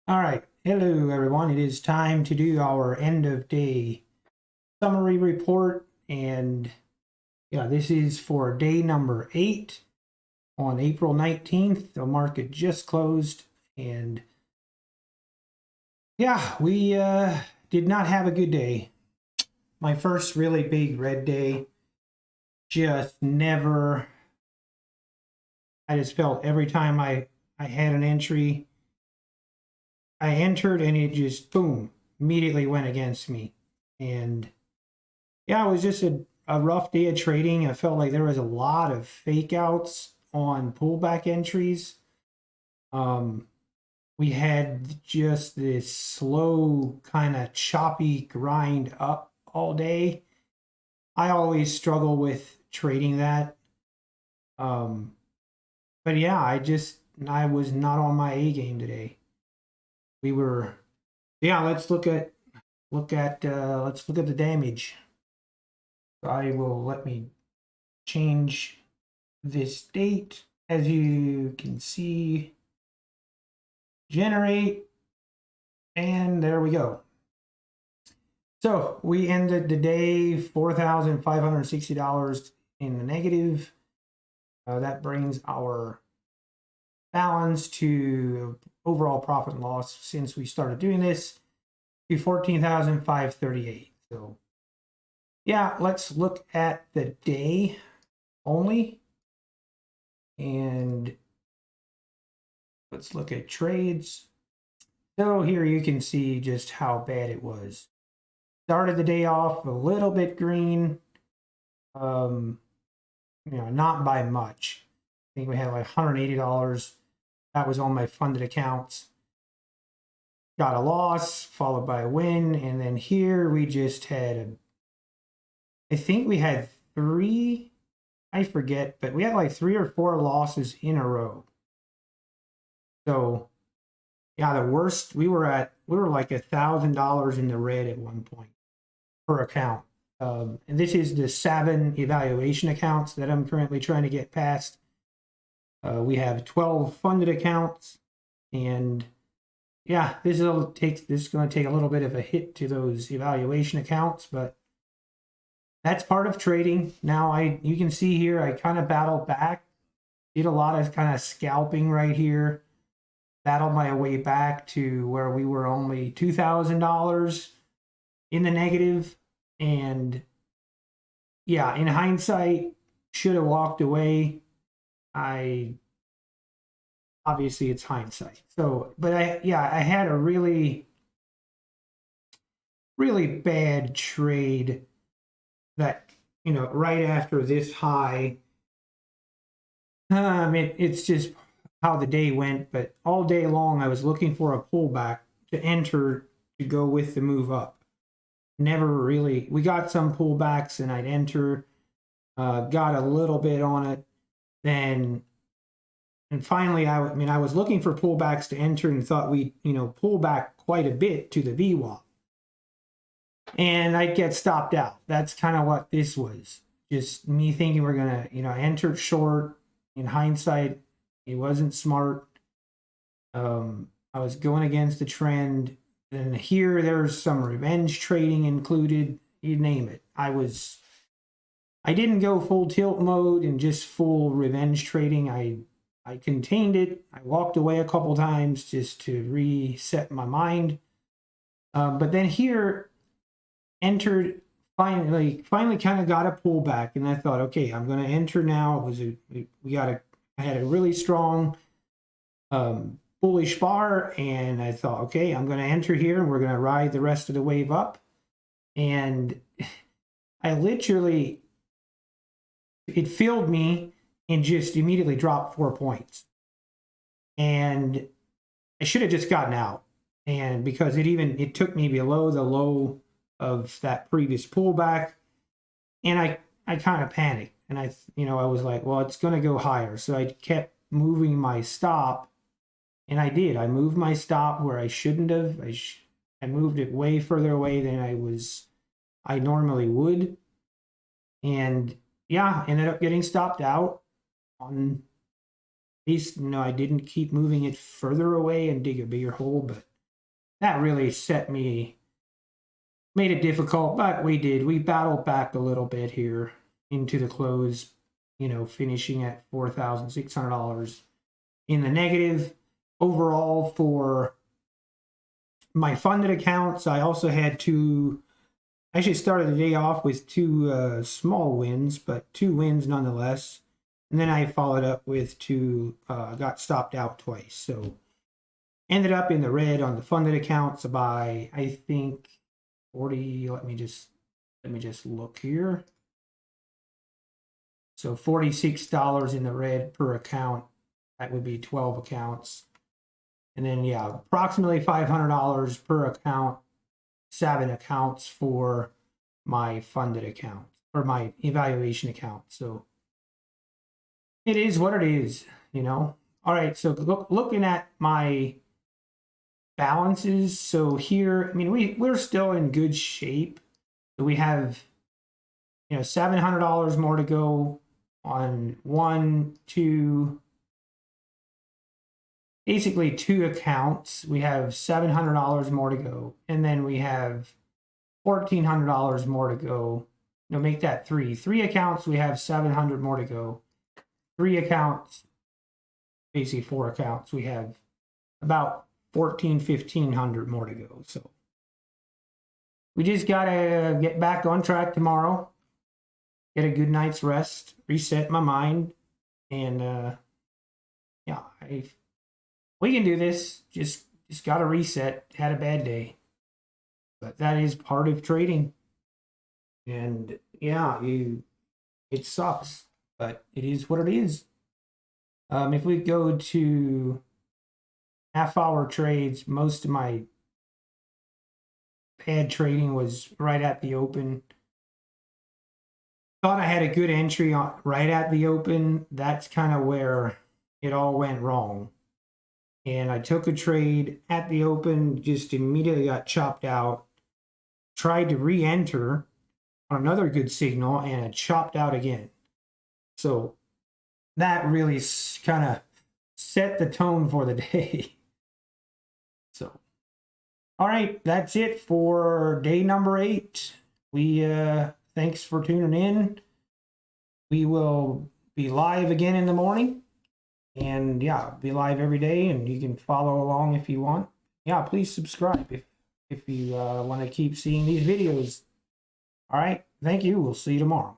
All right. Hello, everyone. It is time to do our end of day summary report. And yeah, this is for day number 8 on April 19th. The market just closed. And yeah, we did not have a good day. My first really big red day. Just never. I just felt every time I had an entry, I entered and it just boom, immediately went against me. And yeah, it was just a rough day of trading. I felt like there was a lot of fake outs on pullback entries. We had just this slow, kind of choppy grind up all day. I always struggle with trading that. But yeah, I was not on my A game today. We were, yeah. Let's look at the damage. Let me change this date. As you can see, generate, and there we go. So we ended the day $4,560 in the negative. That brings our balance to overall profit and loss since we started doing this to 14,538. So yeah, let's look at the day only. And let's look at trades. So here you can see just how bad it was. Started the day off a little bit green, not by much. I think we had like $180. That was on my funded accounts. Got a loss followed by a win, and then here we just had I think we had three, I forget, but we had like 3 or 4 losses in a row. So yeah, the worst we were like $1,000 in the red at one point per account. And this is the 7 evaluation accounts that I'm currently trying to get past. We have 12 funded accounts, and yeah, this is going to take a little bit of a hit to those evaluation accounts, but that's part of trading. Now you can see here I kind of battled back, did a lot of kind of scalping right here, battled my way back to where we were only $2,000 in the negative. And yeah, in hindsight, should have walked away. Obviously it's hindsight. So, but I had a really, really bad trade that, right after this high. It's just how the day went, but all day long I was looking for a pullback to enter to go with the move up. Never really, we got some pullbacks and I'd enter, got a little bit on it, then, and finally, I was looking for pullbacks to enter and thought we'd, pull back quite a bit to the VWAP. And I'd get stopped out. That's kind of what this was. Just me thinking we're going to, I entered short. In hindsight, it wasn't smart. I was going against the trend. Then here, there's some revenge trading included. You name it. I didn't go full tilt mode and just full revenge trading. I contained it. I walked away a couple times just to reset my mind. But then here, entered finally kind of got a pullback, and I thought, okay, I'm going to enter now. I had a really strong bullish bar, and I thought, okay, I'm going to enter here and we're going to ride the rest of the wave up. And I literally, it filled me and just immediately dropped 4 points. And I should have just gotten out. And because it took me below the low of that previous pullback, and I kind of panicked, and I was like, well, it's going to go higher. So I kept moving my stop, and I did. I moved my stop where I shouldn't have. I moved it way further away than I normally would. And yeah, ended up getting stopped out on at least, I didn't keep moving it further away and dig a bigger hole, but that really made it difficult, but we battled back a little bit here into the close, finishing at $4,600 in the negative overall for my funded accounts. I also had I actually started the day off with two small wins, but 2 wins nonetheless. And then I followed up with got stopped out twice. So ended up in the red on the funded accounts by, I think, 40. Let me just look here. So $46 in the red per account. That would be 12 accounts. And then, yeah, approximately $500 per account, 7 accounts for my funded account or my evaluation account. So it is what it is, All right, so looking at my balances. So here, I mean, we're still in good shape. So we have, $700 more to go on 2 accounts. We have $700 more to go, and then we have $1,400 more to go. Make that 3 accounts. We have $700 more to go. 3 accounts, basically 4 accounts. We have about $1,500 more to go. So we just gotta get back on track tomorrow. Get a good night's rest. Reset my mind, and yeah, we can do this. Just got to reset. Had a bad day. But that is part of trading. And yeah, it sucks, but it is what it is. If we go to half-hour trades, most of my bad trading was right at the open. Thought I had a good entry right at the open. That's kind of where it all went wrong. And I took a trade at the open, just immediately got chopped out. Tried to re-enter on another good signal, and it chopped out again. So that really kind of set the tone for the day. So, all right, that's it for day number 8. Thanks for tuning in. We will be live again in the morning. And yeah, be live every day, and you can follow along if you want. Yeah, please subscribe if you want to keep seeing these videos. All right, thank you. We'll see you tomorrow.